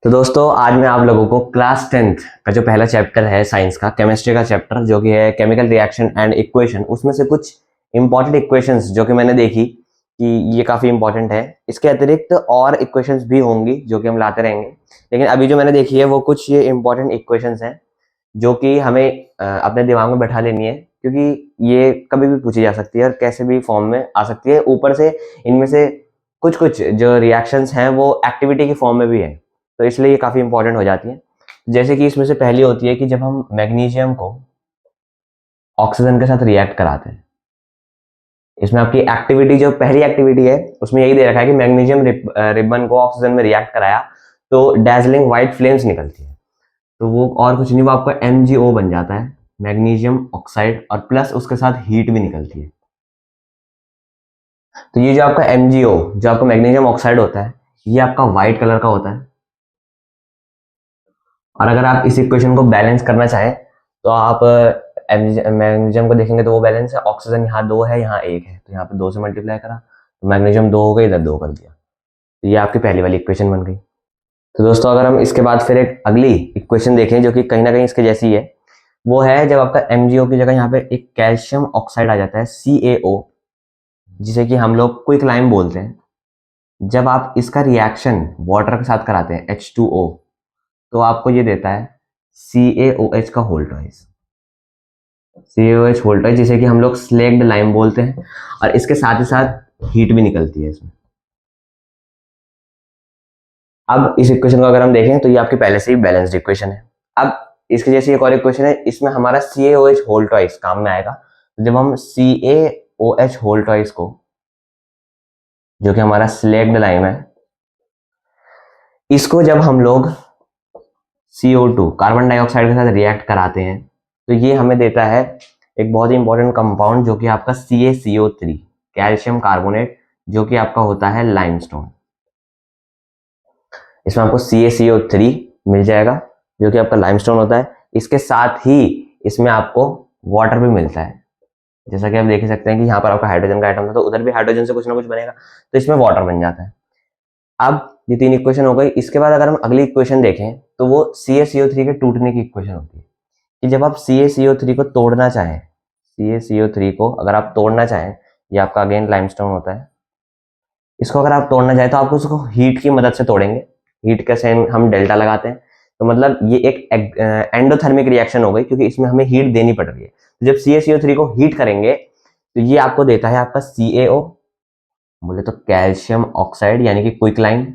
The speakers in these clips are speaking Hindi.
तो दोस्तों आज मैं आप लोगों को क्लास 10th का जो पहला चैप्टर है साइंस का केमिस्ट्री का चैप्टर जो कि है केमिकल रिएक्शन एंड इक्वेशन, उसमें से कुछ इंपॉर्टेंट इक्वेशंस जो कि मैंने देखी कि ये काफी इंपॉर्टेंट है। इसके अतिरिक्त और इक्वेशंस भी होंगी जो कि हम लाते रहेंगे, लेकिन अभी जो मैंने देखी है वो कुछ ये इंपॉर्टेंट इक्वेशंस हैं जो कि हमें अपने दिमाग में बैठा लेनी है, क्योंकि ये कभी भी पूछी जा सकती है और कैसे भी फॉर्म में आ सकती है। ऊपर से इनमें से कुछ कुछ जो रिएक्शंस हैं वो एक्टिविटी के फॉर्म में भी है, तो इसलिए ये काफी इंपॉर्टेंट हो जाती है। जैसे कि इसमें से पहली होती है कि जब हम मैग्नीशियम को ऑक्सीजन के साथ रिएक्ट कराते हैं, इसमें आपकी एक्टिविटी जो पहली एक्टिविटी है उसमें यही दे रखा है कि मैग्नीशियम रिबन को ऑक्सीजन में रिएक्ट कराया तो डैजलिंग व्हाइट फ्लेम्स निकलती है। तो वो और कुछ नहीं, वो आपका MgO बन जाता है, मैग्नीशियम ऑक्साइड, और प्लस उसके साथ हीट भी निकलती है। तो ये जो आपका MgO जो आपका मैग्नीशियम ऑक्साइड होता है ये आपका व्हाइट कलर का होता है। और अगर आप इस इक्वेशन को बैलेंस करना चाहें तो आप मैग्नीशियम को देखेंगे तो वो बैलेंस है, ऑक्सीजन यहाँ 2 है यहाँ 1 है, तो यहाँ पे 2 से मल्टीप्लाई करा तो मैग्नीशियम 2 हो गया, इधर 2 कर दिया, तो ये आपकी पहली वाली इक्वेशन बन गई। तो दोस्तों अगर हम इसके बाद फिर एक अगली इक्वेशन देखें जो कि कहीं ना कहीं इसके जैसी है, वो है जब आपका MgO की जगह यहाँ पे एक कैल्शियम ऑक्साइड आ जाता है CaO, जिसे कि हम लोग क्विक लाइम बोलते हैं। जब आप इसका रिएक्शन वाटर के साथ कराते हैं H2O, तो आपको ये देता है CaOH का whole twice, CaOH whole twice, जिसे कि हम लोग स्लेक्ड लाइम बोलते हैं। और इसके साथ ही साथ हीट भी निकलती है इसमें। अब इस इक्वेशन को अगर हम देखें तो ये आपकी पहले से ही बैलेंस्ड इक्वेशन है। अब इसके जैसी एक और इक्वेशन है, इसमें हमारा CaOH होल ट्वाइस काम में आएगा। तो जब हम CaOH होल ट्वाइस को, जो कि हमारा स्लेक्ड लाइम है, इसको जब हम लोग CO2 कार्बन डाइऑक्साइड के साथ रिएक्ट कराते हैं तो ये हमें देता है एक बहुत ही इंपॉर्टेंट कंपाउंड जो कि आपका CaCO3 कैल्शियम कार्बोनेट, जो कि आपका होता है लाइमस्टोन। इसमें आपको CaCO3 मिल जाएगा जो कि आपका लाइमस्टोन होता है। इसके साथ ही इसमें आपको वाटर भी मिलता है, जैसा कि आप देख सकते हैं कि यहाँ पर आपका हाइड्रोजन का आइटम था तो उधर भी हाइड्रोजन से कुछ ना कुछ बनेगा, तो इसमें वाटर बन जाता है। अब ये 3 इक्वेशन हो गई। इसके बाद अगर हम अगली इक्वेशन देखें तो वो CaCO3 के टूटने की इक्वेशन होती है कि जब आप CaCO3 को तोड़ना चाहें, CaCO3 को अगर आप तोड़ना चाहें, ये आपका अगेन लाइमस्टोन होता है, इसको अगर आप तोड़ना चाहें तो आप उसको हीट की मदद से तोड़ेंगे। हीट का साइन हम डेल्टा लगाते हैं, तो मतलब ये एक एंडोथर्मिक रिएक्शन हो गई क्योंकि इसमें हमें हीट देनी पड़ रही है। तो जब CaCO3 को हीट करेंगे तो ये आपको देता है आपका CaO, बोले तो कैल्शियम ऑक्साइड यानी कि क्विक लाइम,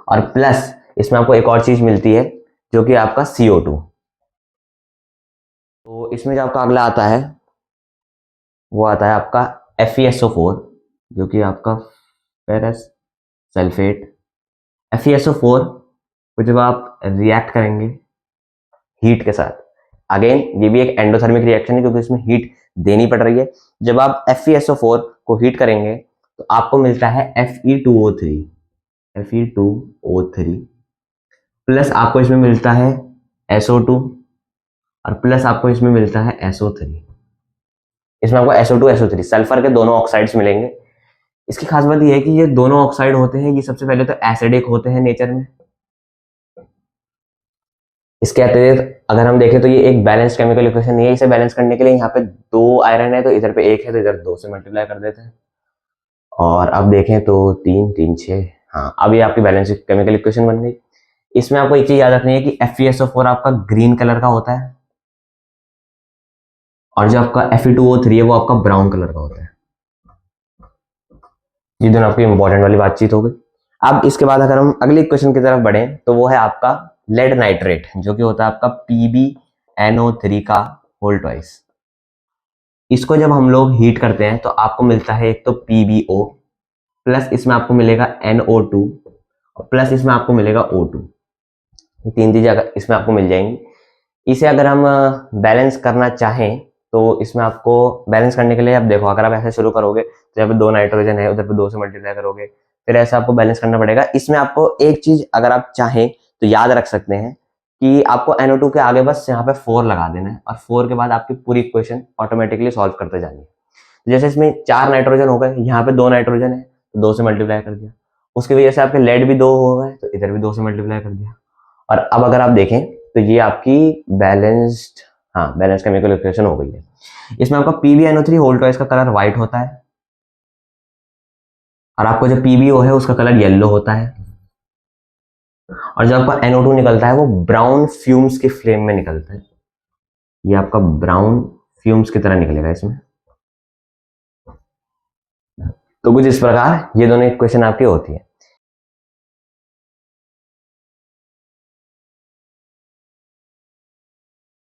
और प्लस इसमें आपको एक और चीज मिलती है जो कि आपका CO2। तो इसमें जो आपका अगला आता है वो आता है आपका FeSO4, जो कि आपका फेरस सल्फेट। FeSO4 को जब आप रिएक्ट करेंगे हीट के साथ, अगेन ये भी एक एंडोथर्मिक रिएक्शन है क्योंकि इसमें हीट देनी पड़ रही है। जब आप FeSO4 को हीट करेंगे तो आपको मिलता है Fe2O3 प्लस आपको इसमें मिलता है SO2, और प्लस आपको इसमें मिलता है SO3। इसमें आपको SO2 SO3 सल्फर के दोनों ऑक्साइड्स मिलेंगे। इसकी खास बात यह है कि ये दोनों ऑक्साइड होते हैं, ये सबसे पहले तो एसिडिक होते हैं नेचर में। इसके अतिरिक्त अगर हम देखें तो ये एक बैलेंस केमिकल इक्वेशन नहीं है। इसे बैलेंस करने के लिए यहाँ पे 2 आयरन है तो इधर पे 1 है तो इधर 2 से मल्टीप्लाई कर देते हैं, और अब देखें तो 3 3 6, हाँ अब ये आपकी बैलेंस केमिकल इक्वेशन बन गई। इसमें आपको एक चीज याद रखनी है कि FeSO4 आपका ग्रीन कलर का होता है और जो आपका Fe2O3 है वो आपका ब्राउन कलर का होता है। ये दोनों आपकी इंपॉर्टेंट वाली बातचीत हो गई। अब इसके बाद अगर हम अगली इक्वेशन की तरफ बढ़े तो वो है आपका लेड नाइट्रेट, जो कि होता है आपका PbNO3 का होल ट्वाइस। इसको जब हम लोग हीट करते हैं तो आपको मिलता है एक तो PbO, प्लस इसमें आपको मिलेगा NO2, और प्लस इसमें आपको मिलेगा O2। ये 3 चीजें अगर इसमें आपको मिल जाएंगी। इसे अगर हम बैलेंस करना चाहें तो इसमें आपको बैलेंस करने के लिए अब देखो, अगर आप ऐसे शुरू करोगे तो यहाँ पे 2 नाइट्रोजन है, उधर पे 2 से मल्टीप्लाई करोगे, फिर ऐसा आपको बैलेंस करना पड़ेगा। इसमें आपको एक चीज अगर आप चाहें तो याद रख सकते हैं कि आपको NO2 के आगे बस यहाँ पे 4 लगा देना है, और 4 के बाद आपकी पूरी इक्वेशन ऑटोमेटिकली सॉल्व करते जानी है। जैसे इसमें 4 नाइट्रोजन हो गए, यहाँ पे 2 नाइट्रोजन है तो 2 से मल्टीप्लाई कर दिया, उसकी वजह से आपके लेड भी 2 हो गए, तो इधर भी 2 से मल्टीप्लाई कर दिया। और अब अगर आप देखें तो ये आपकी बैलेंस्ड, हाँ बैलेंस केमिकल इक्वेशन हो गई है। इसमें आपका PbNO3 होल टॉइस का कलर व्हाइट होता है, और आपको जो PbO है उसका कलर येलो होता है, और जो आपका NO2 निकलता है वो ब्राउन फ्यूम्स के फ्लेम में निकलता है। ये आपका ब्राउन फ्यूम्स की तरह निकलेगा इसमें। तो कुछ इस प्रकार ये दोनों इक्वेशन आपकी होती है।